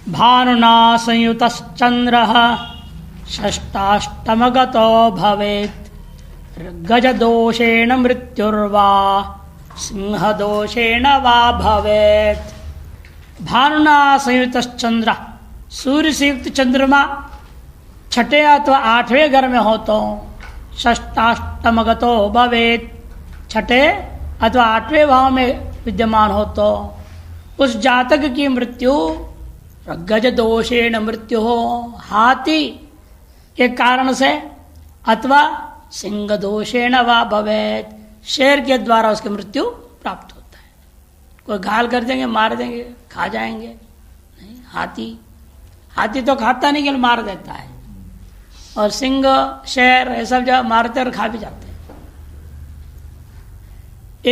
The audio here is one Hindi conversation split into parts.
भानुना संयुतश्चन्द्रः षष्ठाष्टमगतो भवेत् गजदोषेण मृत्युर्वा सिंहदोषेण वा भवेत्। भानुना संयुतश्चंद्र, सूर्य से युक्त चंद्रमा छठे अथवा आठवें घर में हो तो षष्ठाष्टमगतो भवेत्, छठे अथवा आठवें भाव में विद्यमान हो तो उस जातक की मृत्यु गज दोषेण मृत्यु हो, हाथी के कारण से, अथवा सिंह दोषेण वा भवेत्, शेर के द्वारा उसकी मृत्यु प्राप्त होता है। कोई घायल कर देंगे, मार देंगे, खा जाएंगे नहीं। हाथी तो खाता नहीं केवल मार देता है, और सिंह शेर ये सब जब मारते और खा भी जाते हैं।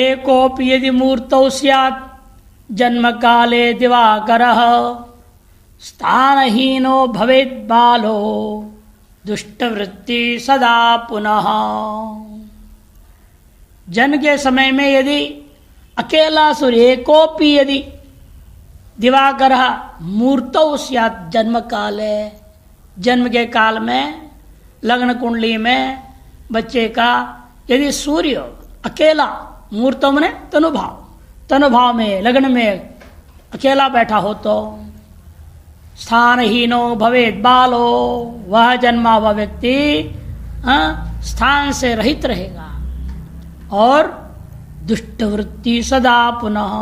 एकोपि यदि मूर्तौ स्यात् जन्म काले दिवाकरः स्थानहीनो भवेत् बालो दुष्टवृत्ति सदा पुनः। जन्म के समय में यदि अकेला सूर्य, एकोपि यदि दिवाकर मूर्तौ स्यात् जन्म काले, जन्म के काल में लग्न कुंडली में बच्चे का यदि सूर्य अकेला, मूर्तों में तनुभाव में लग्न में अकेला बैठा हो तो स्थानहीनो भवेत् बालो, वह जन्मा हुआ व्यक्ति स्थान से रहित रहेगा और दुष्टवृत्ति सदा पुनः,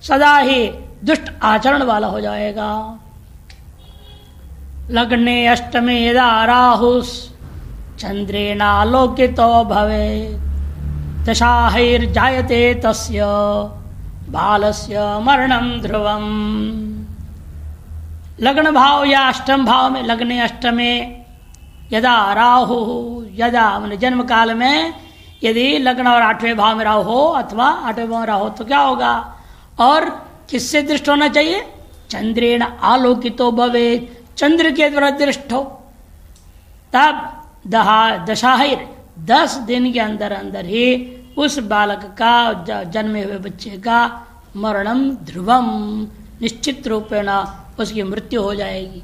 सदा ही दुष्ट आचरण वाला हो जाएगा। लग्ने अष्टमे यदा राहुस चंद्रेणालोकितो भवेत् दशाहैर्जायते तस्य बालस्य मरणं ध्रुवम्। लग्न भाव या अष्टम भाव में, लग्ने अष्टमे यदा राहु, यदा मैंने जन्म काल में यदि लग्न और आठवें भाव में राहु हो अथवा आठवें भाव में राहु हो तो क्या होगा, और किससे दृष्ट होना चाहिए, चंद्रेण आलोकितो भवेत्, चंद्र के द्वारा दृष्ट हो, तब दशाहिर 10 दिन के अंदर अंदर ही उस बालक का, जन्मे हुए बच्चे का मरणम ध्रुवम, निश्चित रूपेण उसकी मृत्यु हो जाएगी।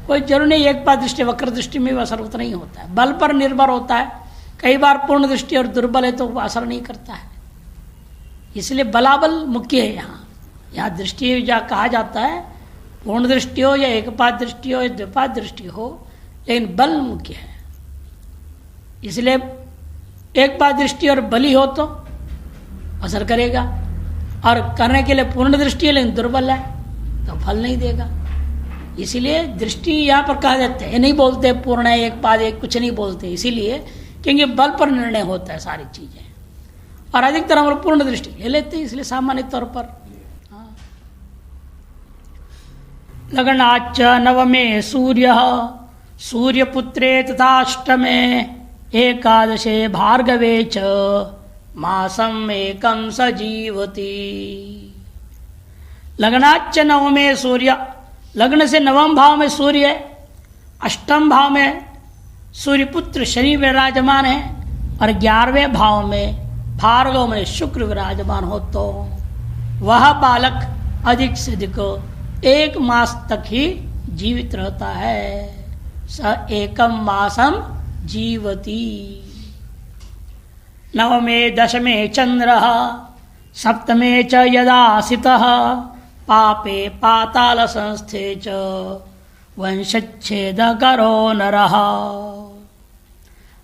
कोई जरूर नहीं, एक बार दृष्टि वक्र दृष्टि में असर उतना ही होता है, बल पर निर्भर होता है। कई बार पूर्ण दृष्टि और दुर्बल है तो असर नहीं करता है, इसलिए बलाबल मुख्य है। यहाँ दृष्टि कहा जाता है, पूर्ण दृष्टि हो या एकपाद दृष्टि हो या द्विपाद दृष्टि हो, लेकिन बल मुख्य है। इसलिए एक पाद दृष्टि और बली हो तो असर करेगा, और करने के लिए पूर्ण दृष्टि है लेकिन दुर्बल है तो फल नहीं देगा। इसीलिए दृष्टि यहाँ पर कहा जाता है, नहीं बोलते पूर्ण है, एक पाद एक, कुछ नहीं बोलते, इसीलिए क्योंकि बल पर निर्णय होता है सारी चीजें, और अधिकतर हम लोग पूर्ण दृष्टि ले लेते हैं, इसलिए सामान्य तौर पर। लग्नाच्च नवमे सूर्य सूर्यपुत्रे तथाष्टमे एकादशे भार्गवे च मासम एकम सजीवती। लग्नाच्च नवमे सूर्य, लग्न से नवम भाव में सूर्य है, अष्टम भाव में सूर्यपुत्र शनि विराजमान है, और 11वें भाव में भार्गव में शुक्र विराजमान हो तो वह बालक अधिक से अधिक 1 मास तक ही जीवित रहता है। स एकम मासम जीवती। नवमे दशमे चंद्र सप्तमे च यदा सितः पापे पाताल संस्थे च वंशच्छेद करो नरः।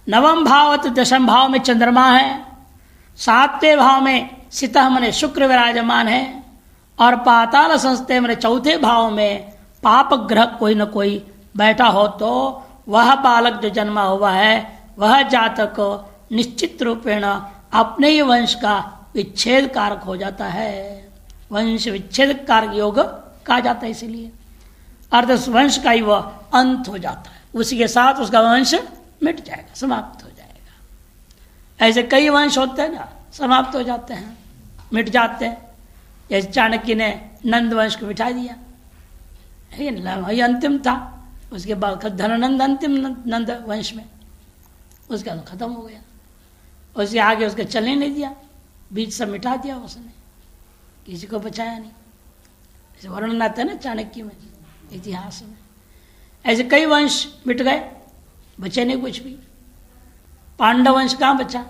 नवम भाव तो दशम भाव में चंद्रमा है, 7वें भाव में सितः मने शुक्र विराजमान है, और पाताल संस्थे मने 4थे भाव में पाप ग्रह कोई न कोई बैठा हो तो वह बालक जो जन्मा हुआ है वह जातक निश्चित रूपेण अपने ही वंश का विच्छेद कारक हो जाता है। वंश विच्छेद कारक योग कहा जाता है, इसीलिए अर्थ वंश का ही वह अंत हो जाता है, उसी के साथ उसका वंश मिट जाएगा, समाप्त हो जाएगा। ऐसे कई वंश होते हैं ना, समाप्त हो जाते हैं, मिट जाते हैं। जैसे चाणक्य ने नंद वंश को मिटा दिया, वही अंतिम था, उसके बाद धनानंद अंतिम नंद वंश में, उसका तो खत्म हो गया, उसके आगे उसके चलने नहीं दिया, बीच सब मिटा दिया उसने, किसी को बचाया नहीं। वर्णन आता है ना चाणक्य में, इतिहास में। ऐसे कई वंश मिट गए, बचे नहीं कुछ भी। पांडव वंश कहाँ बचा?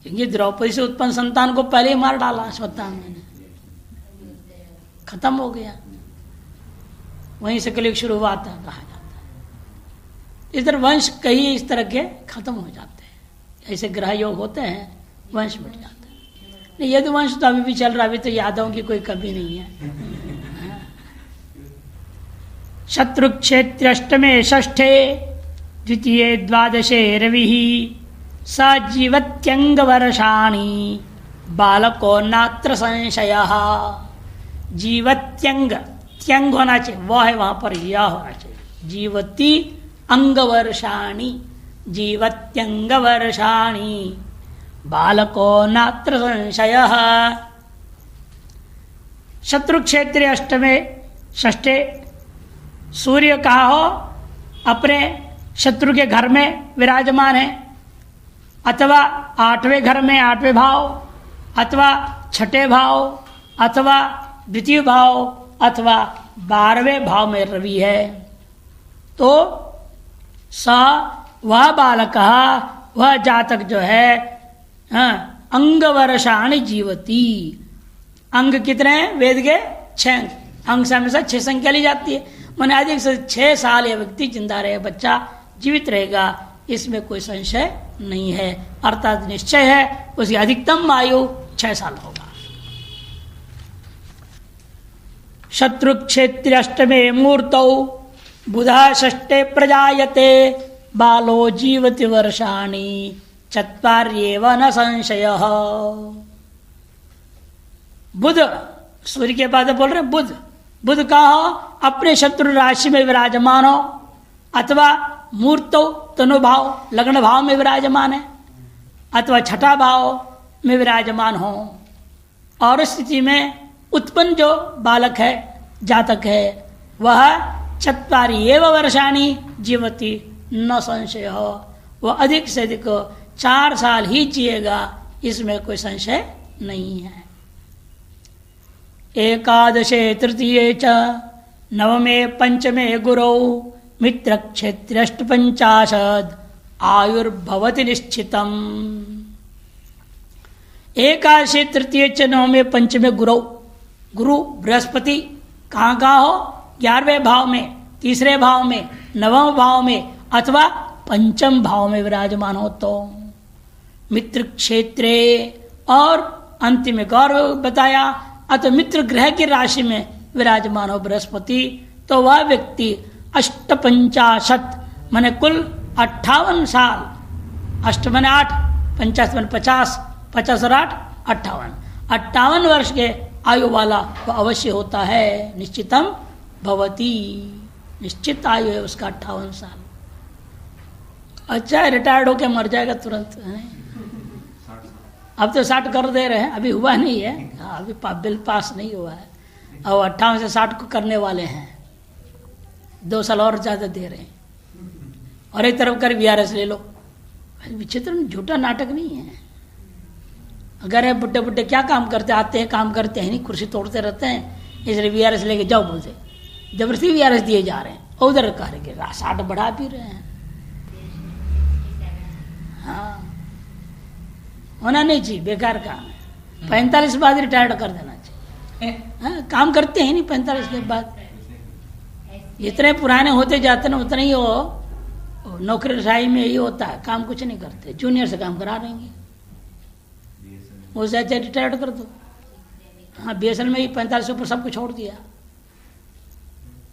क्योंकि द्रौपदी से उत्पन्न संतान को पहले ही मार डाला अश्वत्थामा ने, खत्म हो गया। वहीं से कलयुग शुरू हुआ था कहा जाता है। इधर वंश कई इस तरह के खत्म हो जाते हैं, ऐसे ग्रह योग होते हैं, वंश मिट जाता है। नहीं, ये तो वंश तो अभी भी चल रहा, अभी तो यादवों की कोई कमी नहीं है। शत्रु क्षेत्र अष्टमे षष्ठे द्वितीय द्वादशे रवि स जीवत्यंग वर्षाणी बालको नात्र संशय। जीवत्यंग, त्यंग होना चाहिए, वह है वहां पर यह होना चाहिए। जीवती अंग वर्षाणी, जीवत्यंग वर्षाणी बालको नात्र संशय। शत्रु क्षेत्र अष्टमे षष्ठे, सूर्य कहा हो अपने शत्रु के घर में विराजमान है, अथवा 8वें घर में 8वें भाव, अथवा 6ठे भाव, अथवा द्वितीय भाव, अथवा 12वें भाव में रवि है, तो स वह बालक, वह जातक जो है अंग वर्षाणि जीवती। अंग कितने हैं वेद के? 6 अंग से हमेशा 6 संख्या ली जाती है। मैंने अधिक से 6 साल यह व्यक्ति जिंदा रहे, बच्चा जीवित रहेगा, इसमें कोई संशय नहीं है। अर्थात निश्चय है उसकी अधिकतम आयु 6 साल होगा। शत्रु क्षेत्र अष्टमे मूर्तौ बुधा षष्ठे प्रजायते बालो जीवति वर्षाणि चत्वार्येव न संशय। बुध, सूर्य के बाद बोल रहे बुध, बुध का हो अपने शत्रु राशि में विराजमान हो, अथवा मूर्तो तनुभाव लग्न भाव में विराजमान है, अथवा 6ठा भाव में विराजमान हो, और इस स्थिति में उत्पन्न जो बालक है, जातक है, वह 4 वर्षाणि जीवति न संशय हो, वह अधिक से अधिक 4 साल ही जिएगा, इसमें कोई संशय नहीं है। एकादशे तृतीये च नवमे पंचमे गुरौ मित्र क्षेत्र 58 आयुर्भवति निश्चितम। एकादशे तृतीये च नवमे पंचमे गुरौ, गुरु बृहस्पति कहाँ कहाँ हो? 11वें भाव में, 3रे भाव में, 9वें भाव में, अथवा 5म भाव में विराजमान हो तो मित्र क्षेत्रे, और अंतिम में गौरव बताया अतः मित्र ग्रह की राशि में विराजमान हो बृहस्पति, तो वह व्यक्ति 58 माने कुल 58 साल, 8 माने 8, 50 माने 50, 50 और 8 58 वर्ष के आयु वाला वह अवश्य होता है। निश्चितम भवती, निश्चित आयु है उसका 58 साल। अच्छा है, रिटायर्ड होके मर जाएगा तुरंत है? अब तो 60 कर दे रहे हैं, अभी हुआ नहीं है, अभी बिल पास नहीं हुआ है, और 58 से 60 को करने वाले हैं, 2 साल और ज्यादा दे रहे हैं। और एक तरफ कर VRS ले लो, विचित्र झूठा नाटक नहीं है। अगर है बुड्ढे बुड्ढे क्या काम करते, आते हैं काम करते हैं नहीं, कुर्सी तोड़ते रहते हैं, इसलिए VRS लेके जाओ बोलते, जबरदस्ती VRS दिए जा रहे हैं, और उधर करके 60 बढ़ा भी रहे हैं। हाँ, होना नहीं चाहिए, बेकार काम है। 45 बाद रिटायर्ड कर देना चाहिए। हाँ, काम करते हैं नहीं 45 के बाद, जितने पुराने होते जाते ना उतने ही वो नौकरी रसाई में यही होता है, काम कुछ नहीं करते, जूनियर से काम करा देंगे, उससे अच्छा रिटायर्ड कर दो। हाँ, BSNL में ही 45 से ऊपर सबको छोड़ दिया,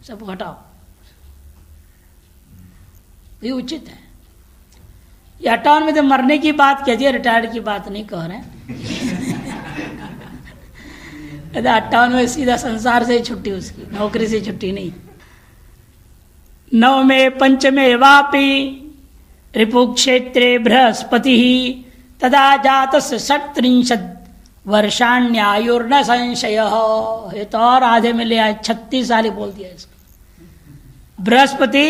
सब हटाओ, ये उचित है। ये 58 में तो मरने की बात कहती है, रिटायर्ड की बात नहीं कह रहे। 58 में सीधा संसार से छुट्टी, उसकी नौकरी से छुट्टी नहीं। 9वें पंचमे वापि रिपु क्षेत्रे बृहस्पति तदा जातस्य 37 वर्षाण्यायुर्न संशय। ये तो और आधे में ले आए, 36 साल ही बोल दिया इसको। बृहस्पति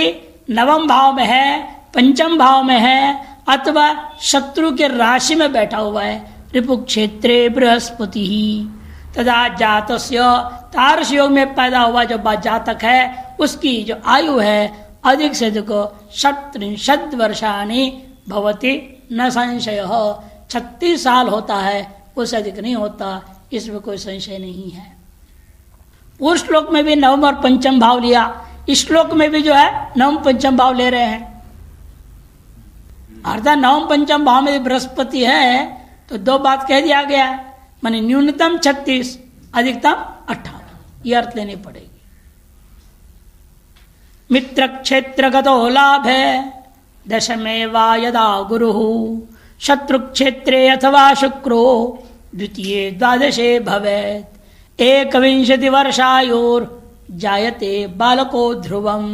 9वें भाव में है, 5म भाव में है, अथवा शत्रु के राशि में बैठा हुआ है। रिपु क्षेत्रे बृहस्पति तदा जातस्य तारस योग में पैदा हुआ जो जातक है उसकी जो आयु है अधिक से अधिक 37 वर्षाणि भवति न संशय। 36 साल होता है, उससे अधिक नहीं होता, इसमें कोई संशय नहीं है। पूर्व श्लोक में भी नवम और पंचम भाव लिया, इस श्लोक में भी जो है नवम पंचम भाव ले रहे हैं। अर्थात नवम पंचम भाव में बृहस्पति है तो दो बात कह दिया गया है, माने न्यूनतम 36 अधिकतम 58, ये अर्थ लेनी पड़ेगी। मित्र क्षेत्र गतो लाभ है दशमे वा यदा गुरु शत्रु क्षेत्रे अथवा शुक्रो द्वितीय द्वादशे भवेत् 21 वर्षायोर जायते बालको ध्रुवम।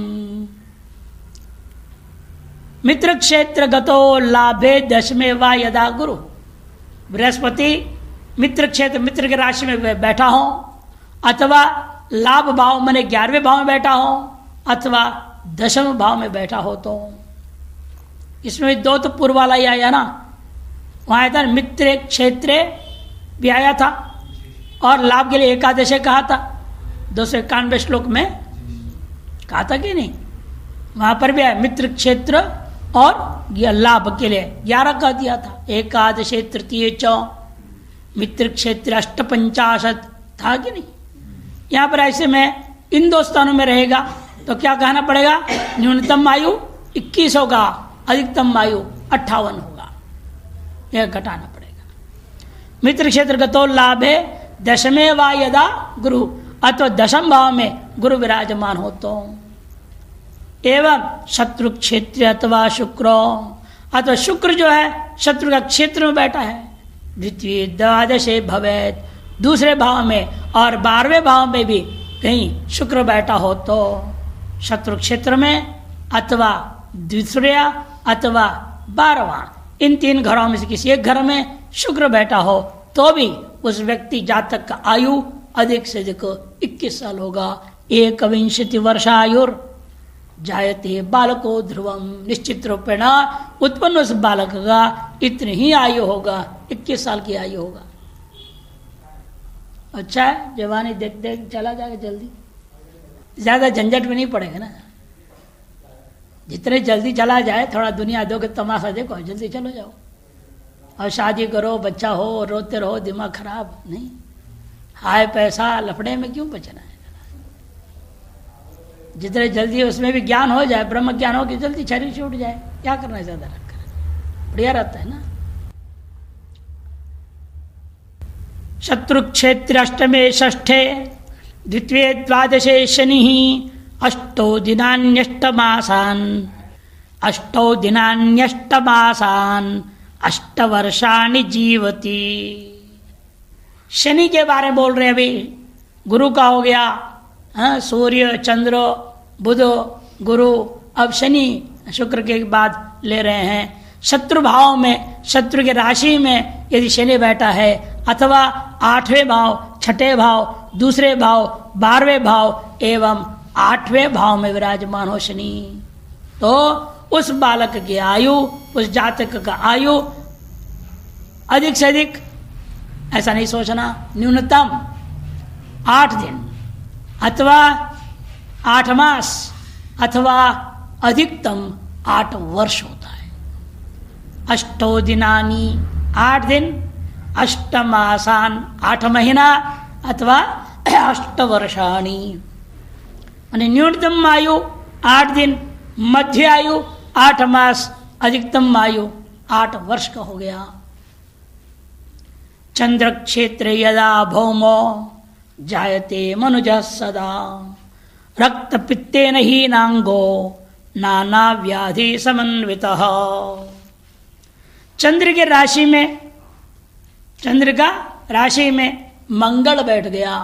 मित्र क्षेत्र गतो लाभे दशमे वा यदा गुरु, बृहस्पति मित्र क्षेत्र मित्र के राशि में बैठा हो अथवा लाभ भाव माने 11वें भाव में बैठा हो अथवा 10वें भाव में बैठा हो तो इसमें दो तो पूर्व वाला ही आया ना, वहां आया था मित्र क्षेत्र भी आया था और लाभ के लिए एकादश कहा था 291 श्लोक में कहा था कि नहीं, वहां पर भी आया मित्र क्षेत्र और लाभ के लिए 11 कह दिया था। एकादश तृतीय च मित्र क्षेत्र 58 था कि नहीं, यहां पर ऐसे में इन दो स्थानों में रहेगा तो क्या कहना पड़ेगा, न्यूनतम आयु 21 होगा, अधिकतम आयु 58 होगा, यह घटाना पड़ेगा। मित्र क्षेत्र गतो लाभे दशमे वा यदा गुरु, अथवा दशम भाव में गुरु विराजमान हो तो, एवं शत्रु क्षेत्र अथवा शुक्र, अथवा शुक्र जो है शत्रु का क्षेत्र में बैठा है, द्वितीय द्वादशे भवेत्, दूसरे भाव में और 12वें भाव में भी कहीं शुक्र बैठा हो तो शत्रु क्षेत्र में अथवा दूसरे अथवा 12वां, इन 3 घरों में से किसी एक घर में शुक्र बैठा हो तो भी उस व्यक्ति जातक का आयु अधिक से अधिक 21 साल होगा। 21 वर्षायुर जायते बालको ध्रुवम, निश्चित रूपेण उत्पन्न उस बालक का इतनी ही आयु होगा, 21 साल की आयु होगा। अच्छा है, जवानी देख देख चला जाएगा जल्दी, ज्यादा झंझट में नहीं पड़ेगा ना, जितने जल्दी चला जाए, थोड़ा दुनिया दो के तमाशा देखो, जल्दी चलो जाओ और शादी करो, बच्चा हो, रोते रहो, दिमाग खराब नहीं, हाय पैसा लफड़े में क्यों बचना है। जितने जल्दी उसमें भी ज्ञान हो जाए, ब्रह्म ज्ञान हो कि जल्दी शरीर छूट जाए, क्या करना है ज्यादा रखकर, बढ़िया रहता है ना। शत्रु क्षेत्र अष्टमे षष्ठे द्वितीय द्वादशे शनि अष्टौ दिनान्यष्टमासान् अष्टवर्षाणि जीवति। शनि के बारे में बोल रहे हैं अभी, गुरु का हो गया, सूर्य चंद्र बुध गुरु, अब शनि शुक्र के बाद ले रहे हैं। शत्रु भाव में, शत्रु की राशि में यदि शनि बैठा है अथवा 8वें भाव, 6ठे भाव, दूसरे भाव, 12वें भाव एवं 8वें भाव में विराजमान हो शनि, तो उस बालक की आयु, उस जातक का आयु अधिक से अधिक, ऐसा नहीं सोचना, न्यूनतम 8 दिन अथवा 8 मास अथवा अधिकतम 8 वर्ष होता है। अष्टौ दिनानि 8 दिन, अष्टमासान 8 महीना अथवा 8 वर्षाणि, यानी न्यूनतम आयु 8 दिन, मध्य आयु 8 मास, अधिकतम आयु 8 वर्ष का हो गया। चंद्र क्षेत्र यदा भौमो जायते मनुज सदा रक्त पित्तेन हीनांगो नाना व्याधि समन्वितः। चंद्र के राशि में, चंद्र का राशि में मंगल बैठ गया,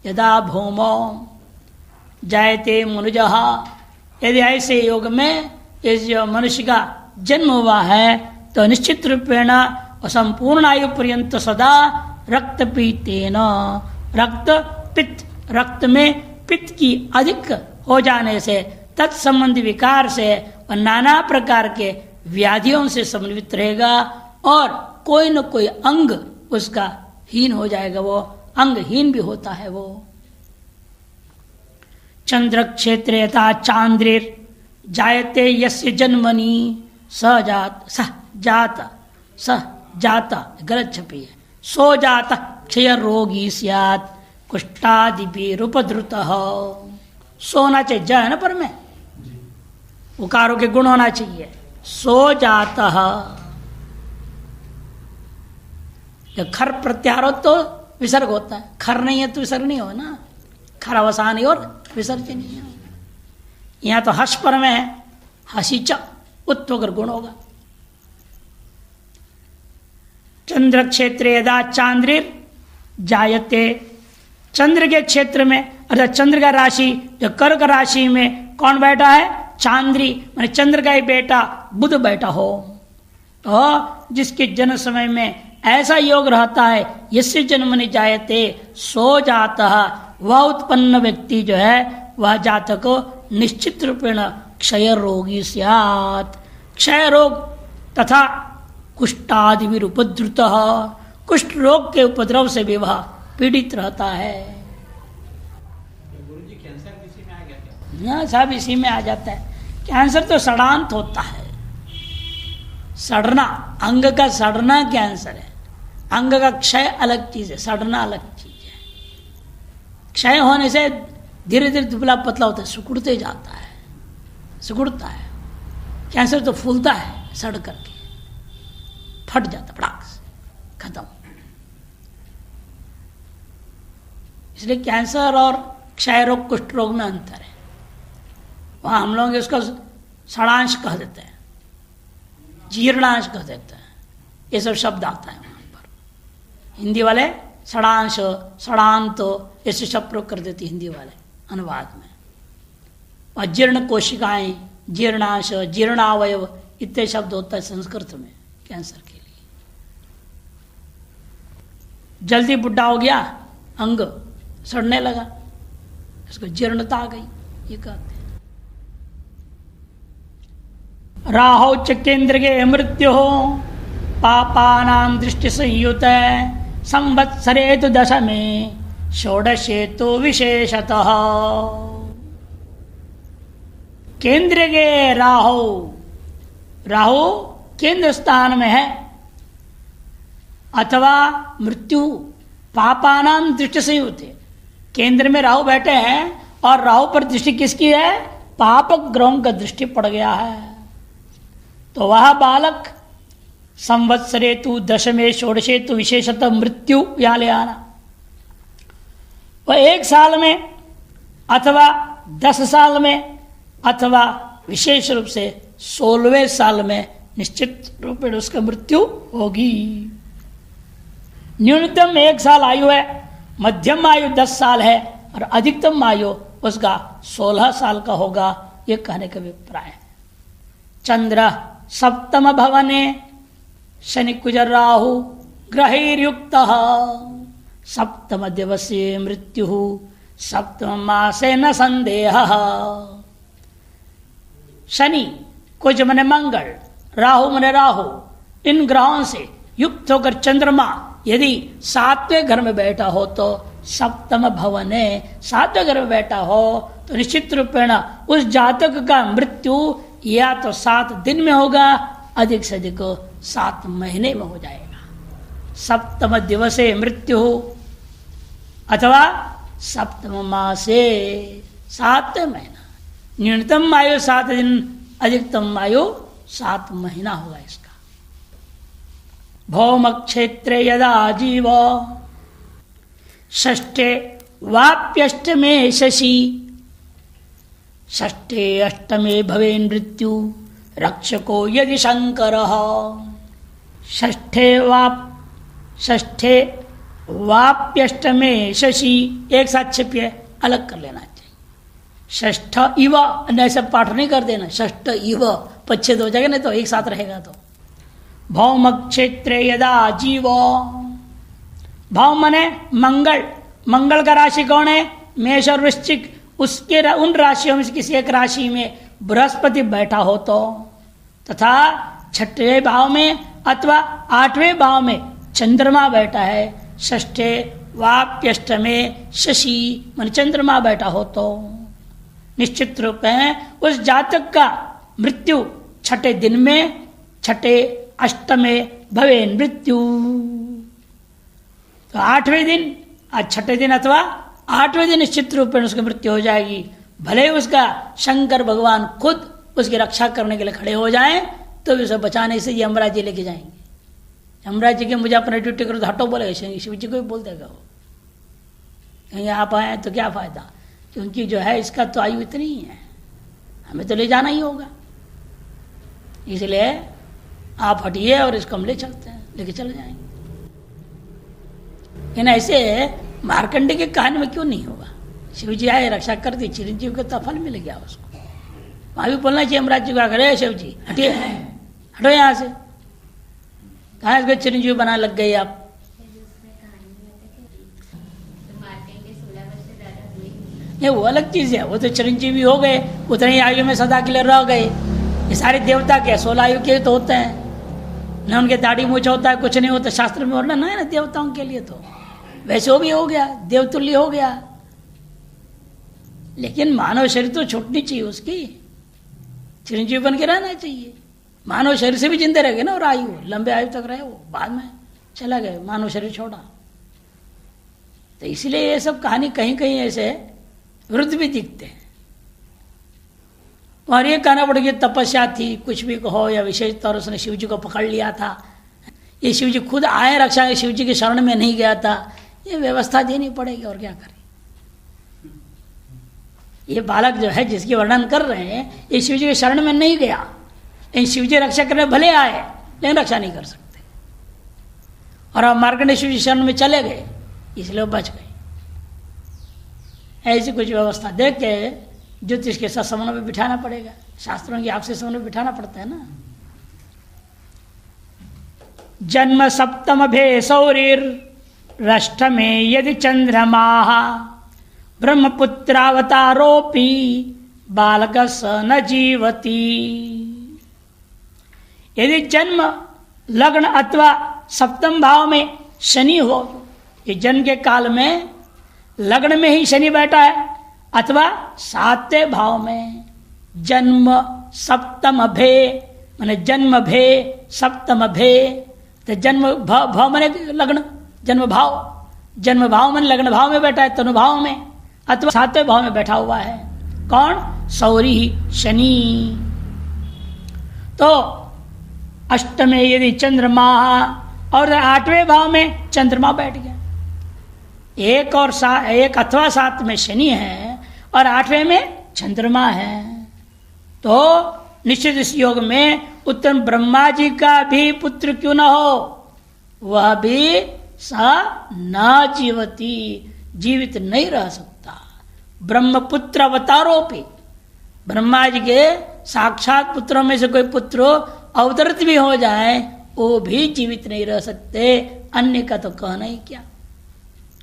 यदा भौमो जायते मनुजः, यदि ऐसे योग में इस जो मनुष्य का जन्म हुआ है तो निश्चित रूपेण संपूर्ण आयु पर्यंत सदा रक्त पीतेन, रक्त पित्त, रक्त में पित्त की अधिक हो जाने से, तत्संबंधी विकार से और नाना प्रकार के व्याधियों से समन्वित रहेगा और कोई न कोई अंग उसका हीन हो जाएगा, वो अंगहीन भी होता है वो। चंद्र क्षेत्र यथा चांद्रिर जायते यस्य जन्मनि जाता गलत छपी है, सो जाता क्षय रोगी स्यात् कुष्ठादिभिरुपद्रुत। सोना चाहिए, ज है ना पर में, उकारों के गुण होना चाहिए। सो जाता, जब खर प्रत्यार हो तो विसर्ग होता है, खर नहीं है तो विसर्ग नहीं हो ना, खर अवसानी और विसर्ग नहीं है। यहां तो हस पर में है, हसी च उत्तर गुण होगा। चंद्र क्षेत्र यदा चांद्रिर जायते, चंद्र के क्षेत्र में अर्थात चंद्र का राशि जो कर्क राशि में कौन बैठा है, चांद्री माने चंद्र का ही बेटा बुध बैठा हो, तो जिसके जन्म समय में ऐसा योग रहता है, यस्य जन्मनि जायते सो जाता, वह उत्पन्न व्यक्ति जो है वह जातक को निश्चित रूपेण क्षय रोगी स्यात्, क्षय रोग तथा कुष्ठादि उपद्रुत, कुष्ठ रोग के उपद्रव से भी वह पीड़ित रहता है। गुरुजी कैंसर इसी में आ गया क्या? हाँ, सब इसी में आ जाता है। कैंसर तो सड़ांत होता है, सड़ना, अंग का सड़ना कैंसर है, अंग का क्षय अलग चीज है, सड़ना अलग चीज है। क्षय होने से धीरे धीरे दुबला पतला होता है, सिकुड़ते जाता है, सिकुड़ता है। कैंसर तो फूलता है, सड़ करके फट जाता, पड़ाक से खत्म। इसलिए कैंसर और क्षय रोग कुष्ठ रोग में अंतर है। वहां हम लोग इसको सड़ांश कह देते हैं, जीर्णांश कह देते हैं, ये सब शब्द आता है वहां पर। हिंदी वाले सड़ांश, सड़ांत ऐसे शब्द प्रयोग कर देते हिंदी वाले अनुवाद में। और जीर्ण कोशिकाएं, जीर्णांश, जीर्णावयव इतने शब्द होता है संस्कृत में कैंसर के लिए। जल्दी बुढ़ा हो गया, अंग सड़ने लगा, इसको जीर्णता आ गई, ये कहते हैं। राहौ च केंद्र के मृत्यु हो पापानां दृष्टि संयुत संवत्सरे तो दशमे षोडशे तो विशेषतः। केंद्र के राहु, राहु केंद्र स्थान में है, अथवा मृत्यु पापानां दृष्टि संयुत है। केंद्र में राहु बैठे हैं और राहु पर दृष्टि किसकी है, पाप ग्रहों का दृष्टि पड़ गया है, तो वह बालक संवत्सरे तु दशमे षोडशे तु विशेषतः मृत्यु यहां ले आना। वह 1 साल में अथवा 10 साल में अथवा विशेष रूप से 16वें साल में निश्चित रूप में उसका मृत्यु होगी। न्यूनतम 1 साल आयु है, मध्यम आयु 10 साल है और अधिकतम आयु उसका 16 साल का होगा, ये कहने का अभिप्राय है। चंद्र सप्तम भवने शनि कुजर राहु ग्रहैर्युक्त सप्तम दिवसे मृत्यु सप्तम मासे न संदेह। शनि कुज मने मंगल, राहु मने राहु, इन ग्रहों से युक्त होकर चंद्रमा यदि 7वें घर में बैठा हो तो सप्तम भवने, 7वें घर में बैठा हो तो निश्चित रूपेण उस जातक का मृत्यु या तो 7 दिन में होगा, अधिक से अधिक 7 महीने में हो जाएगा। सप्तम दिवसे मृत्यु अथवा सप्तम मासे, 7वें महीना। न्यूनतम आयु 7 दिन, अधिकतम आयु 7 महीना होगा इसका। भौम क्षेत्रे यदा जीव षष्ठे वाप्यष्टमे शशि षष्ठे अष्टमे भवे मृत्यु रक्षको यदि शंकर। षष्ठे वाप्यष्टमे शशि, एक साथ छिपिए, अलग कर लेना चाहिए। षष्ठ इव, ऐसे पाठ नहीं कर देना, षष्ठ इव पच्छेद हो जाएगा, नहीं तो एक साथ रहेगा। तो भौम क्षेत्रे यदा जीव, भौम मने मंगल, मंगल का राशि कौन है, मेष और वृश्चिक, उसके उन राशियों में से किसी एक राशि में बृहस्पति बैठा हो तो, तथा 6ठे भाव में अथवा 8वें भाव में चंद्रमा बैठा है, षष्ठे वाप्यष्ट में शशि मन चंद्रमा बैठा हो तो निश्चित रूप में उस जातक का मृत्यु छठे दिन में, छठे अष्टमे भवे मृत्यु। तो 8वें दिन, आज छठे दिन अथवा 8वें दिन निश्चित रूप में उसकी मृत्यु हो जाएगी। भले उसका शंकर भगवान खुद उसकी रक्षा करने के लिए खड़े हो जाएं तो भी उसे बचाने से यमराज जी लेके जाएंगे। यमराज जी के मुझे अपने ड्यूटी करो तो हटो बोलेगा, शिव जी को भी बोल देगा वो, कहीं आप आए तो क्या फायदा, क्योंकि जो है इसका तो आयु इतनी ही है, हमें तो ले जाना ही होगा, इसलिए आप हटिए और इसको हम ले चलते हैं, लेके चले जाएंगे। लेकिन ऐसे मार्कंडे की कहानी में क्यों नहीं होगा? शिव जी आए, रक्षा कर दी, चिरंजीव को तो फल मिल गया उसको। वहां भी बोलना चाहिए यमराज जी को आकर, शिव जी हटिए, हटो यहाँ से, कहाँ इसको चिरंजीव बना लग गई आप। ये वो अलग चीज है, वो तो चिरंजीवी हो गए, उतने ही आयु में सदा के लिए रह गए। ये सारे देवता के 16 आयु के तो होते हैं, न उनके दाढ़ी मूछ होता है, कुछ नहीं होता, शास्त्र में वर्णन है ना देवताओं के लिए, तो वैसे वो भी हो गया, देवतुल्य हो गया। लेकिन मानव शरीर तो छूटनी चाहिए उसकी, चिरंजीव बन के रहना चाहिए। मानव शरीर से भी जिंदे रह गए ना, और आयु लंबे आयु तक रहे, वो बाद में चला गए, मानव शरीर छोड़ा। तो इसलिए ये सब कहानी कहीं कहीं ऐसे वृद्ध भी दिखते हैं। और ये कहना पड़ेगा तपस्या थी, कुछ भी कहो, या विशेष तौर उसने शिव जी को पकड़ लिया था, ये शिव जी खुद आए रक्षा, शिव जी के शरण में नहीं गया था, ये व्यवस्था देनी पड़ेगी, और क्या करें। ये बालक जो है जिसकी वर्णन कर रहे हैं, ये शिव जी के शरण में नहीं गया, लेकिन शिव जी रक्षा करने भले आए, लेकिन रक्षा नहीं कर सकते, और अब मार्कंडेय शिव जी शरण में चले गए, इसलिए वो बच गए। ऐसी कुछ व्यवस्था देख के ज्योतिष के साथ समन्वय में बिठाना पड़ेगा, शास्त्रों की आपसे समन्वय बिठाना पड़ता है ना। जन्म सप्तम भे सौरीर रष्ट में यदि चंद्रमा ब्रह्मपुत्रावतारोपी बालक स न जीवती। यदि जन्म लग्न अथवा सप्तम भाव में शनि हो, ये जन्म के काल में लग्न में ही शनि बैठा है, अथवा 7वें भाव में जन्म सप्तम भे, माने जन्म भे सप्तम भे, तो जन्म भाव माने लग्न, जन्म भाव माने लग्न भाव में बैठा है, तनु भाव में, अथवा 7वें भाव में बैठा हुआ है। कौन? सौरी शनि। तो अष्टमे यदि चंद्रमा, और 8वें भाव में चंद्रमा बैठ गया, एक अथवा 7 में शनि है और 8वें में चंद्रमा है, तो निश्चित इस योग में उत्तम ब्रह्मा जी का भी पुत्र क्यों न हो, वह भी सा न जीवती, जीवित नहीं रह सकता। ब्रह्मपुत्र अवतारोपी, ब्रह्मा जी के साक्षात पुत्रों में से कोई पुत्र अवतरित भी हो जाए, वो भी जीवित नहीं रह सकते, अन्य का तो कहना ही क्या।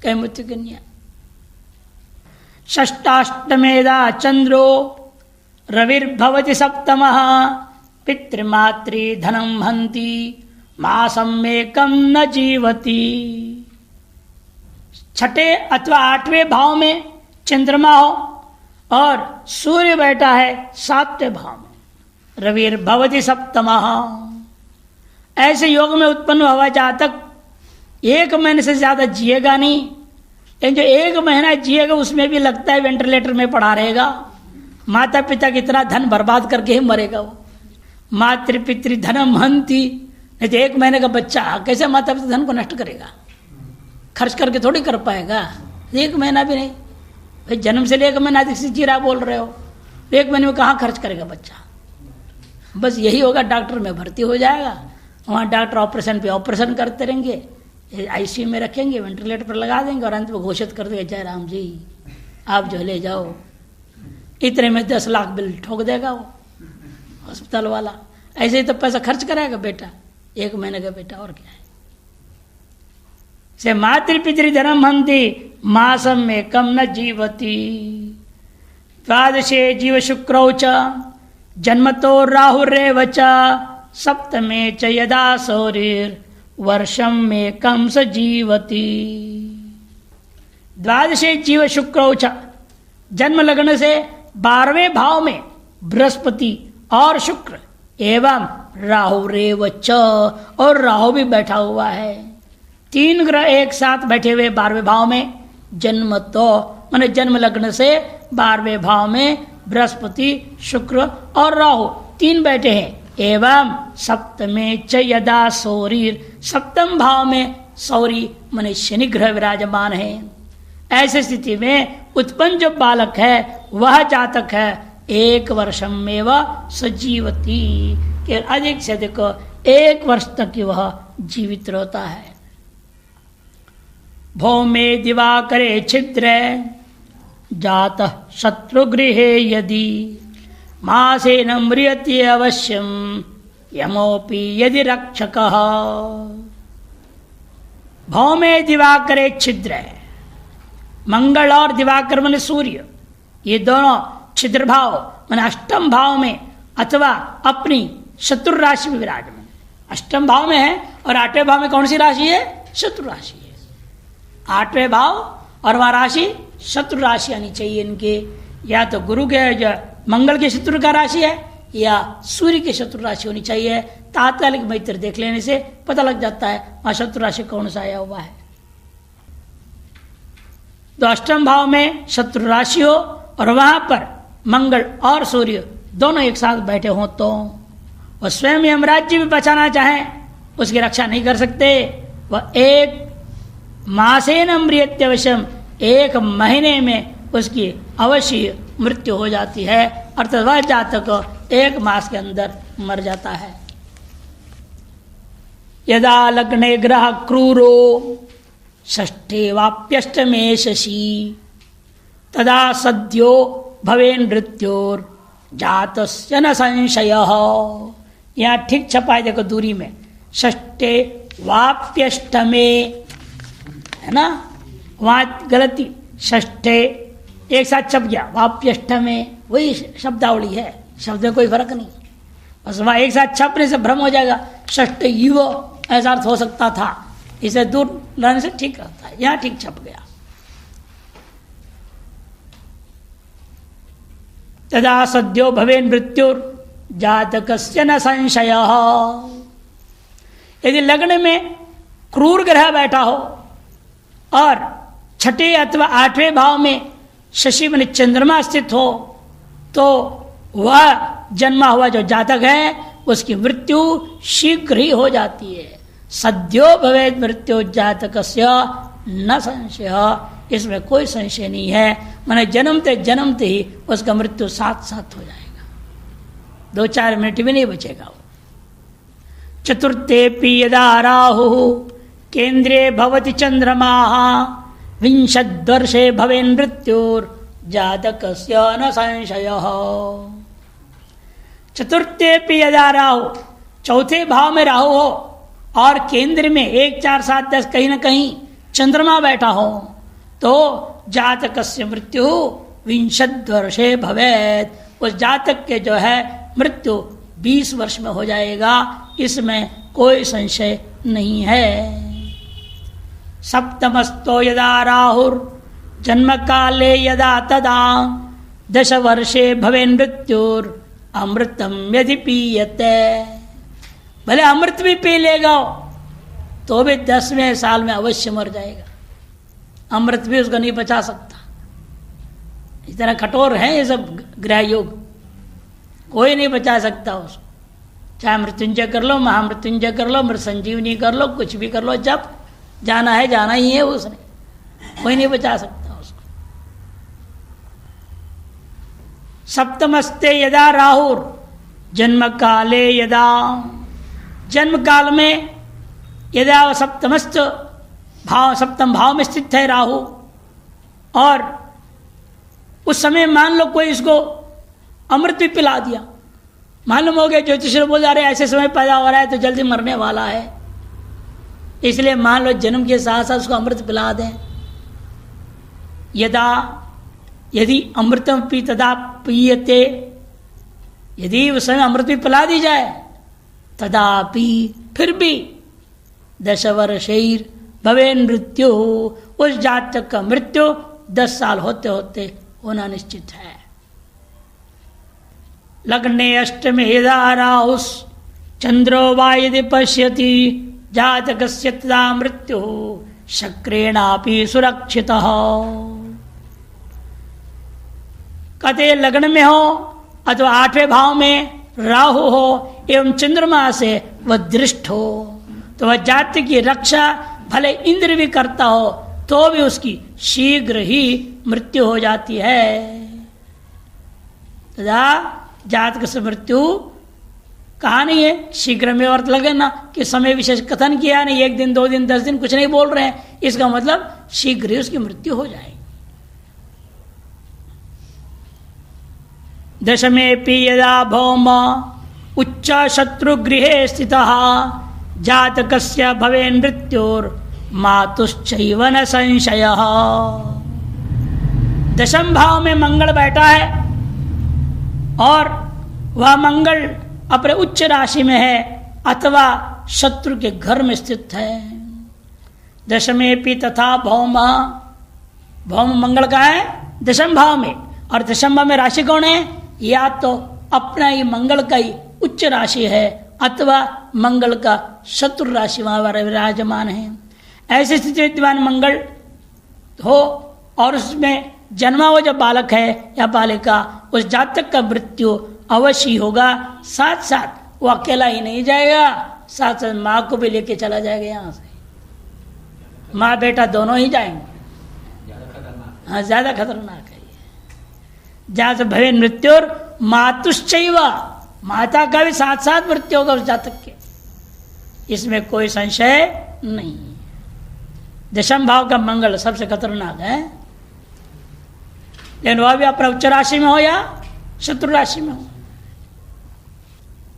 कई मृत्यु कन्या षष्टाष्टमेदा चंद्रो रविर्भवति सप्तमः पितृमातृ धनम हंति मासम एकम न जीवती। छठे अथवा 8वें भाव में चंद्रमा हो और सूर्य बैठा है 7वें भाव में, रविर्भवति सप्तमः। ऐसे योग में उत्पन्न हुआ जातक 1 महीने से ज्यादा जिएगा नहीं, लेकिन जो 1 महीना जिएगा उसमें भी लगता है वेंटिलेटर में पड़ा रहेगा, माता पिता की इतना धन बर्बाद करके ही मरेगा वो। मातृ पितृ धनम हंति, नहीं तो 1 महीने का बच्चा कैसे माता पिता धन को नष्ट करेगा, खर्च करके थोड़ी कर पाएगा। 1 महीना भी नहीं भाई, जन्म से लेकर महीना अधिक से जीरा बोल रहे हो, 1 महीने में कहाँ खर्च करेगा बच्चा। बस यही होगा, डॉक्टर में भर्ती हो जाएगा, वहाँ डॉक्टर ऑपरेशन पे ऑपरेशन करते रहेंगे, आईसीयू में रखेंगे, वेंटिलेटर पर लगा देंगे, और अंत में घोषित कर देंगे जय राम जी आप जो ले जाओ, इतने में 10 लाख बिल ठोक देगा वो अस्पताल वाला। ऐसे ही तो पैसा खर्च कराएगा बेटा, 1 महीने का बेटा, और क्या है। से मातृ पितृ धनम हंति मासम में कम न जीवती। द्वादशे जीव शुक्रौ च जन्मतो राहुरेव च सप्तमे च यदा सौरिर वर्षम में कम स जीवती। द्वादशे जीव शुक्र जन्म लगने से 12वें भाव में बृहस्पति और शुक्र एवं राहु रेव च, और राहु भी बैठा हुआ है। 3 ग्रह एक साथ बैठे हुए 12वें भाव में। जन्म तो माने जन्म लग्न से 12वें भाव में बृहस्पति शुक्र और राहु 3 बैठे हैं। एवं सप्तमे च यदा सौरीर, सप्तम भाव में सौरी माने शनि ग्रह विराजमान है। ऐसी स्थिति में उत्पन्न जो बालक है वह जातक है 1 वर्षम में वह सजीवती, के अधिक से अधिक 1 वर्ष तक ही वह जीवित रहता है। भौमे दिवाकरे छिद्र जात शत्रुगृहे यदि मासेन म्रियते अवश्यम यमोपि यदि रक्षकः। भौमे दिवाकरे छिद्र, मंगल और दिवाकर माने सूर्य, ये दोनों छिद्र भाव माने अष्टम भाव में अथवा अपनी शत्रु राशि में विराजमान। अष्टम भाव में है और 8वें भाव में कौन सी राशि है? शत्रु राशि है। 8वें भाव और वह राशि शत्रु राशि आनी चाहिए इनके, या तो गुरु के मंगल के शत्रु का राशि है या सूर्य की शत्रु राशि होनी चाहिए। तात्कालिक मैत्र देख लेने से पता लग जाता है वहां शत्रु राशि कौन सा आया हुआ है। तो अष्टम भाव में शत्रु राशि हो और वहां पर मंगल और सूर्य दोनों एक साथ बैठे हों तो वह स्वयं यमराज्य भी बचाना चाहें उसकी रक्षा नहीं कर सकते। वह 1 मासेन म्रियत्यवश्यम, 1 महीने में उसकी अवश्य मृत्यु हो जाती है, अर्थात वह जातक 1 मास के अंदर मर जाता है। यदा लग्ने ग्रह क्रूरो षष्ठे वाप्यष्टमे शशि तदा सद्यो भवेन मृत्योर जातस्य न संशयः। यहाँ ठीक छपा है, देखो दूरी में, षष्ठे वाप्यष्टमे, है ना, वहां गलती, षष्ठे एक साथ छप गया, वाप्यष्टमे वही शब्दावली है, शब्द में कोई फर्क नहीं, बस वहां एक साथ छपने से भ्रम हो जाएगा। षष्ठे युव ऐसा अर्थ हो सकता था, इसे दूर लाने से ठीक रहता है, यहां ठीक छप गया। तदा सद्यो भवेन मृत्युर जातकस्य न संशयः। यदि लग्न में क्रूर ग्रह बैठा हो और 6ठे अथवा 8वें भाव में शशि माने चंद्रमा स्थित हो तो वह जन्मा हुआ जो जातक है उसकी मृत्यु शीघ्र ही हो जाती है। सद्यो भवेद मृत्यु जातकस्य न संशय, इसमें कोई संशय नहीं है, माने जन्मते ही उसका मृत्यु साथ साथ हो जाएगा, 2-4 मिनट भी नहीं बचेगा वो। चतुर्थेपि यदा राहु केंद्रे भवति चंद्रमा 20 वर्षे भवेन मृत्युर जातकस्य न संशयः। चतुर्थेपि यदा राहु, चौथे भाव में राहु हो और केंद्र में 1, 4, 7, 10 कहीं ना कहीं चंद्रमा बैठा हो तो जातकस्य मृत्यु 20 वर्षे भवेत्, उस जातक के जो है मृत्यु 20 वर्ष में हो जाएगा, इसमें कोई संशय नहीं है। सप्तमस्तो यदा राहुर जन्म काले यदा तदा 10 वर्षे भवेन मृत्युर अमृतम यदि पीयते, भले अमृत भी पी लेगा तो भी 10वें साल में अवश्य मर जाएगा, अमृत भी उसको नहीं बचा सकता। इस तरह कठोर है ये सब ग्रह योग, कोई नहीं बचा सकता उसको, चाहे मृत्युंजय कर लो, महामृत्युंजय कर लो, मृत संजीवनी कर लो, कुछ भी कर लो, जब जाना है जाना ही है उसने, कोई नहीं बचा सकता उसको। सप्तमस्ते यदा राहुर जन्म काले यदा, जन्म काल में यदा सप्तमस्त भाव, सप्तम भाव में स्थित है राहु, और उस समय मान लो कोई इसको अमृत भी पिला दिया, मालूम हो गया ज्योतिष बोल जा रहे ऐसे समय पैदा हो रहा है तो जल्दी मरने वाला है, इसलिए मान लो जन्म के साथ साथ उसको अमृत पिला दें। यदा यदि अमृतम पी तदा पीयते, यदि उस समय अमृत भी पिला दी जाए तदापि फिर भी 10 वर्षैर भवेन मृत्यु, उस जातक का मृत्यु 10 साल होते होते होना निश्चित है। लग्ने अष्टमे यदा राहुस् चंद्रो वा यदि पश्यति जातकस्य तदा मृत्यु शक्रेणापि सुरक्षितः। कहते लग्न में हो अथवा 8वें भाव में राहु हो एवं चंद्रमा से वह दृष्ट हो तो वह जाति की रक्षा भले इंद्र भी करता हो तो भी उसकी शीघ्र ही मृत्यु हो जाती है। तथा जातक से मृत्यु कहा नहीं है, शीघ्र में अर्थ लगे ना कि समय विशेष कथन किया नहीं, 1 दिन 2 दिन 10 दिन कुछ नहीं बोल रहे हैं, इसका मतलब शीघ्र ही उसकी मृत्यु हो जाएगी। दशमेपि यदा भौम उच्च शत्रुगृहे स्थितः जातकस्य भवेन् मृत्युर्मातुश्चैव न संशयः। दशम भाव में मंगल बैठा है और वह मंगल अपने उच्च राशि में है अथवा शत्रु के घर में स्थित है। दशमेपि तथा भौम, भौम मंगल का है दशम भाव में, और दशम भाव में राशि कौन है? या तो अपना ही मंगल का ही उच्च राशि है अथवा मंगल का शत्रु राशि वहां विराजमान है। ऐसी स्थिति विद्यमान मंगल हो और उसमें जन्मा हुआ जो बालक है या बालिका, उस जातक का मृत्यु अवश्य होगा। साथ साथ वो अकेला ही नहीं जाएगा, साथ साथ माँ को भी लेके चला जाएगा। यहाँ से माँ बेटा दोनों ही जाएंगे। हाँ, ज्यादा खतरनाक है। जहां से भवे मृत्यु मातुश्चैव, माता का भी साथ साथ मृत्यु होगा उस जातक के, इसमें कोई संशय नहीं। दशम भाव का मंगल सबसे खतरनाक है, लेकिन वह भी अपना उच्च राशि में हो या शत्रु राशि में हो।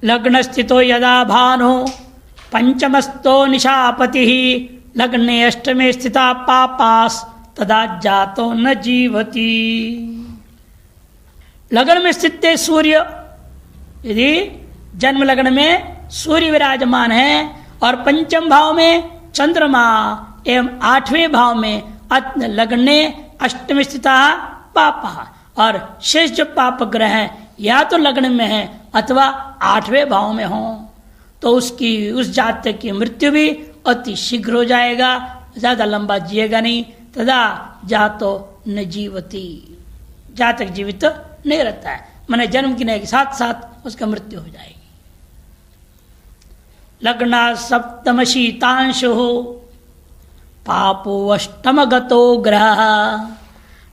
लग्न स्थितो यदा भानो पंचमस्तो निशापति लग्ने अष्टमे स्थिता पापास तदा जातो न जीवती। लग्न में स्थित सूर्य, यदि जन्म लग्न में सूर्य विराजमान है और पंचम भाव में चंद्रमा एवं 8वें भाव में लग्ने अष्टम स्थिता पापा, और शेष जो पाप ग्रह है या तो लग्न में है अथवा 8वें भाव में हो तो उसकी उस जातक की मृत्यु भी अति शीघ्र हो जाएगा, ज्यादा लंबा जिएगा नहीं। तदा जातो न जीवती, जातक जीवित नहीं रहता है, मैंने जन्म गिने के साथ साथ उसका मृत्यु हो जाएगी। लग्ना सप्तम शीतांशु पापो अष्टम गतो ग्रह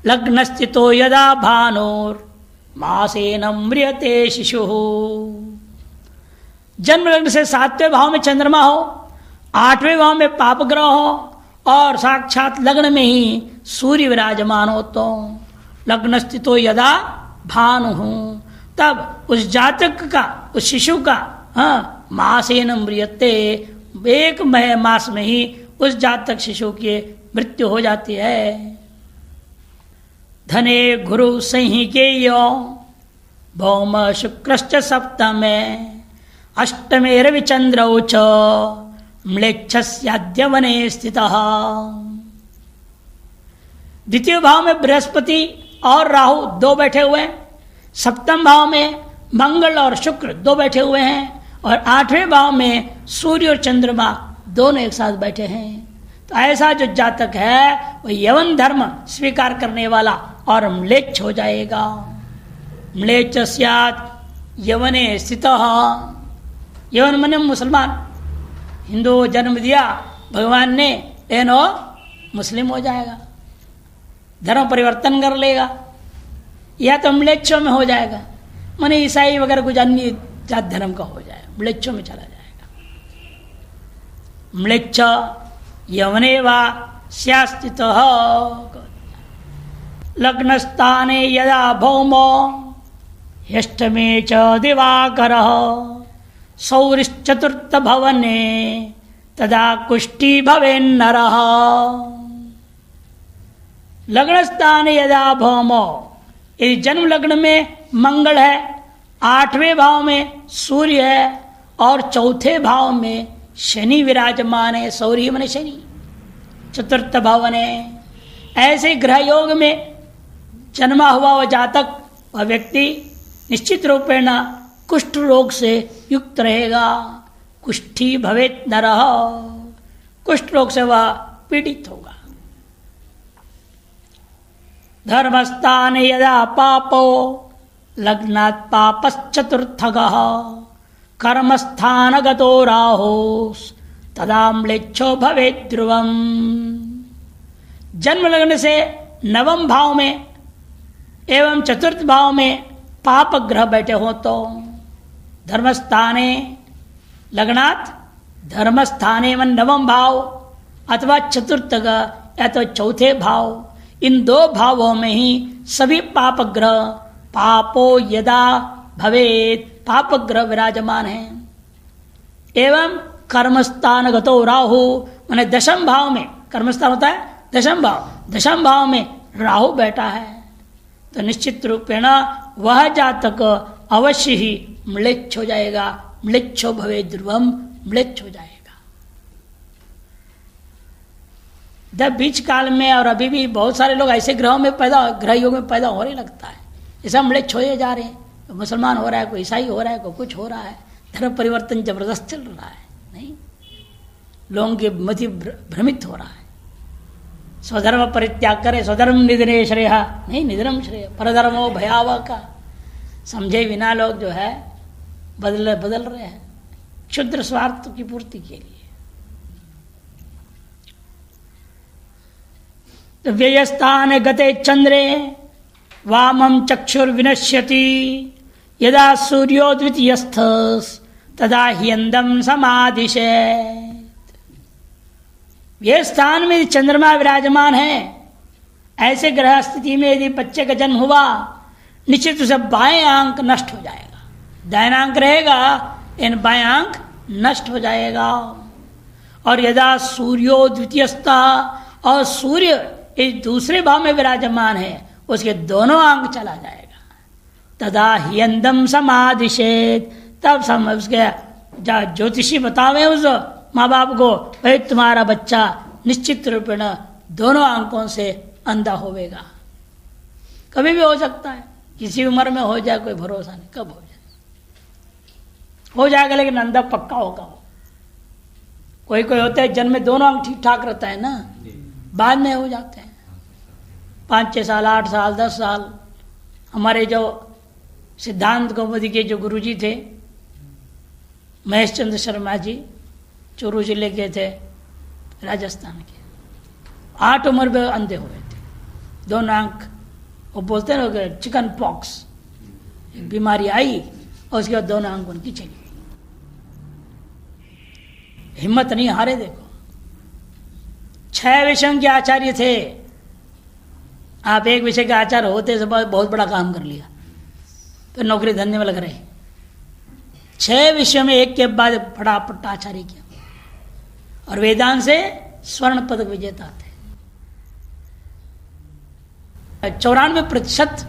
लग्न स्थितो यदा भानोर मासेन म्रियते शिशु। जन्म लग्न से 7वें भाव में चंद्रमा हो, 8वें भाव में पाप ग्रह हो और साक्षात लग्न में ही सूर्य विराजमान हो तो लग्न स्थितो यदा भानु हूं, तब उस जातक का, उस शिशु का मासेन म्रियते, 1 मास में ही उस जातक शिशु की मृत्यु हो जाती है। धने गुरु संहिकेय भौम शुक्रश्च सप्तमे अष्टमे रविचंद्रौ च म्लेच्छस्याद्य वने स्थितः। द्वितीय भाव में बृहस्पति और राहु 2 बैठे हुए हैं, सप्तम भाव में मंगल और शुक्र 2 बैठे हुए हैं और 8वें भाव में सूर्य और चंद्रमा दोनों एक साथ बैठे हैं। तो ऐसा जो जातक है वह यवन धर्म स्वीकार करने वाला और म्लेच्छ हो जाएगा। म्लेच्छ स्यात् यवने स्थितः, यवन माने मुसलमान, हिंदू जन्म दिया भगवान ने, लेकिन वो मुस्लिम हो जाएगा, धर्म परिवर्तन कर लेगा, या तो म्लेच्छों में हो जाएगा, माने ईसाई वगैरह कुछ अन्य जात धर्म का हो जाएगा, म्लेच्छों में चला जाएगा। म्लेच्छ यवने वा स्यास्थितः लग्नस्थाने यदा भौमो ह्यष्टमे च दिवाकरः सौरिश्चतुर्थ भवने तदा कुष्टि भवेन्नरः। लग्न स्थान यदा भौमो, यदि जन्म लग्न में मंगल है, 8वें भाव में सूर्य है और 4थे भाव में शनि विराजमान है। सौर्य माने शनि, चतुर्थ भवन है ऐसे ग्रह योग में जन्मा हुआ वह जातक, वह व्यक्ति निश्चित रूपेण कुष्ठ रोग से युक्त रहेगा। कुष्ठी भवेत नरः, कुष्ठ रोग से वह पीड़ित होगा। धर्मस्थान यदा पापो लग्नात् पापश्चतुर्थगः कर्मस्थानगतो राहुः तदा म्लेच्छो भवेत् ध्रुवम्। जन्म लगने से नवम भाव में एवं चतुर्थ भाव में पाप ग्रह बैठे हो तो धर्मस्थाने लग्नात् धर्मस्थाने में नवम भाव अथवा चतुर्थ या तो चौथे भाव, इन दो भावों में ही सभी पाप ग्रह पापो यदा भवेत पाप ग्रह विराजमान है। एवं कर्मस्थान गतो राहु माने दशम भाव में, कर्मस्थान होता है दशम भाव, दशम भाव में राहु बैठा है तो निश्चित रूपेण वह जातक अवश्य ही म्लेच्छ हो जाएगा। म्लेच्छो भवे ध्रुवम, म्लेच्छ हो जाएगा। जब बीच काल में और अभी भी बहुत सारे लोग ऐसे ग्रहों में पैदा, ग्रह योग में पैदा होने लगता है, ऐसा म्लेच्छ होए जा रहे हैं। तो मुसलमान हो रहा है, कोई ईसाई हो रहा है, कोई कुछ हो रहा है, धर्म परिवर्तन जबरदस्त चल रहा है। नहीं, लोगों के मति भ्रमित हो रहा है। स्वधर्म परित्याग करे, स्वधर्म निधने श्रेय, नहीं निधनम श्रेय, परधर्मो भयावह का समझे बिना लोग जो है बदल रहे हैं क्षुद्र स्वार्थ की पूर्ति के लिए। तो व्ययस्थान गते चंद्रे वामम चक्षुर्विनश्यति यदा सूर्योद्वितीयस्थ तदा ह्यंदम समादिशेत्। यह स्थान में चंद्रमा विराजमान है, ऐसे ग्रह स्थिति में यदि बच्चे का जन्म हुआ निश्चित रूप से बाएं आंक नष्ट हो जाएगा। दाहिना आंक रहेगा इन बाएं आंक नष्ट हो जाएगा। और यदा सूर्यो द्वितीयस्था, और सूर्य इस दूसरे भाव में विराजमान है, उसके दोनों आंक चला जाएगा। तदा ह्यंदम समादिशेत्, तब समझ उसके ज्योतिषी बतावे उस माँ बाप को, भाई तुम्हारा बच्चा निश्चित रूप में दोनों आंकों से अंधा होवेगा। कभी भी हो सकता है, किसी उम्र में हो जाए, कोई भरोसा नहीं कब हो जाएगा, लेकिन अंधा पक्का होगा। कोई कोई होता है जन्म में दोनों अंग ठीक ठाक रहता है ना, बाद में हो जाते हैं 5-6 साल 8 साल 10 साल। हमारे जो सिद्धांत कौमुदी के जो गुरुजी थे महेश चंद्र शर्मा जी, चूरू जिले के थे, राजस्थान के, 8 उम्र में अंधे हुए थे, दोनों आंख। वो बोलते हैं चिकन पॉक्स, एक बीमारी आई और उसके बाद दोनों आंख उनकी चली गई। हिम्मत नहीं हारे। देखो 6 विषयों के आचार्य थे, आप एक विषय के आचार्य होते से बहुत बड़ा काम कर लिया, फिर नौकरी धंधे में लग रहे। 6 विषयों में एक के बाद फटाफट आचार्य किया, और वेदांत से स्वर्ण पदक विजेता थे। 94%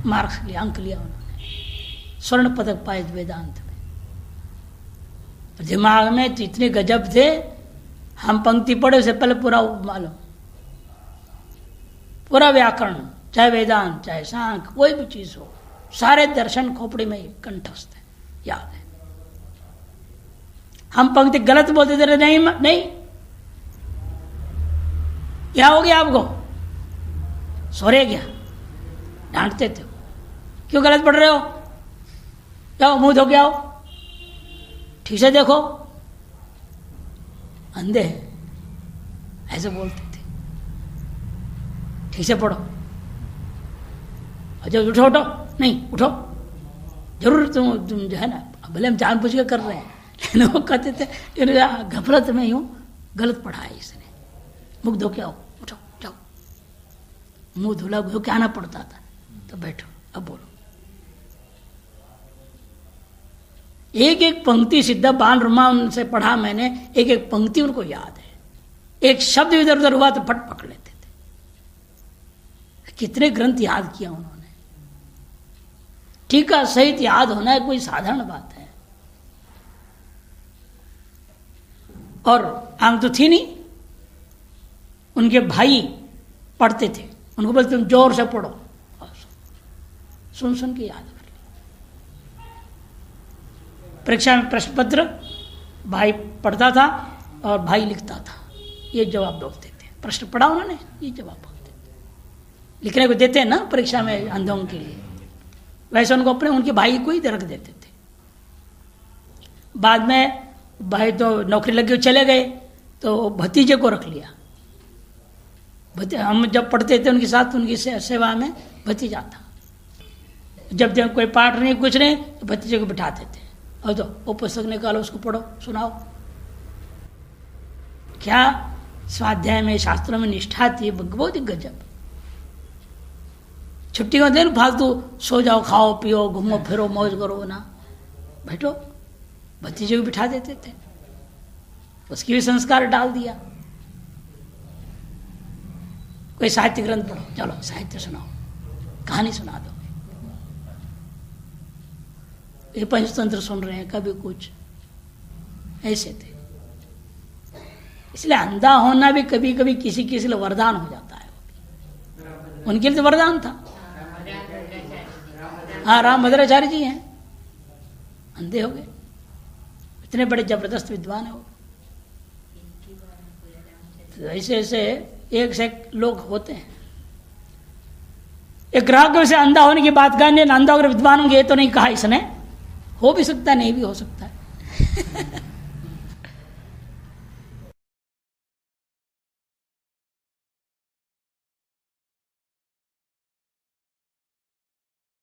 मार्क्स लिया, अंक लिया उन्होंने, स्वर्ण पदक पाए वेदांत में। दिमाग में तो इतने गजब थे, हम पंक्ति पढ़े उससे पहले पूरा मालूम, पूरा व्याकरण, चाहे वेदांत चाहे सांख्य कोई भी चीज हो, सारे दर्शन खोपड़ी में कंठस्थ है, याद है। हम पंक्ति गलत बोलते थे, नहीं क्या हो गया आपको, सोरे गया, डांटते थे, क्यों गलत पढ़ रहे हो, जाओ मुंह धो के आओ, ठीक से देखो, अंधे हैं, ऐसे बोलते थे, ठीक से पढ़ो। अच्छा उठो नहीं उठो, जरूर तुम जो है ना, भले हम जानबूझ के कर रहे हैं, लेकिन वो कहते थे घबराहट में यूं गलत पढ़ा है इसने, मुख धो के आओ, उठो जाओ। मुंह धुला धो के आना पड़ता था, तो बैठो अब बोलो। एक एक पंक्ति सिद्ध बाल रुमान से पढ़ा मैंने, एक एक पंक्ति उनको याद है, एक शब्द इधर उधर हुआ तो फट पकड़ लेते थे। कितने ग्रंथ याद किया उन्होंने। टीका सहित याद होना है कोई साधारण बात है। और आंख तो थी नहीं, उनके भाई पढ़ते थे, उनको बोलते तुम जोर से पढ़ो, सुन सुन के याद कर लिया। परीक्षा में प्रश्न पत्र भाई पढ़ता था और भाई लिखता था, ये जवाब बोलते थे। प्रश्न पढ़ा उन्होंने, ये जवाब बोलते थे। लिखने को देते हैं ना परीक्षा में अंधों के लिए, वैसे उनको अपने उनके भाई को ही रख देते थे। बाद में भाई तो नौकरी लगे चले गए, तो भतीजे को रख लिया। हम जब पढ़ते थे उनके साथ, उनकी सेवा में भतीजा था। जब जब कोई पाठ नहीं कुछ नहीं तो भतीजे को बिठाते थे, और तो वो पुस्तक निकालो, उसको पढ़ो, सुनाओ। क्या स्वाध्याय में शास्त्रों में निष्ठा थी, बहुत ही गजब। छुट्टी का दिन फालतू सो जाओ, खाओ पियो, घूमो फिरो, मौज करो ना, बैठो। भतीजे को बिठा देते थे, उसकी भी संस्कार डाल दिया। कोई साहित्य ग्रंथ पढ़ो, चलो साहित्य सुनाओ, कहानी सुना दो। ये पंचतंत्र सुन रहे हैं, कभी कुछ ऐसे थे। इसलिए अंधा होना भी कभी कभी किसी किसी लिए वरदान हो जाता है। उनके लिए तो वरदान था। हाँ, राम भद्राचार्य जी हैं, अंधे हो गए, इतने बड़े जबरदस्त विद्वान हो। तो ऐसे ऐसे एक से एक लोग होते हैं। एक ग्राहक से अंधा होने की बात करने, अंधा अगर विद्वान होंगे, ये तो नहीं कहा इसने, हो भी सकता है, नहीं भी हो सकता है।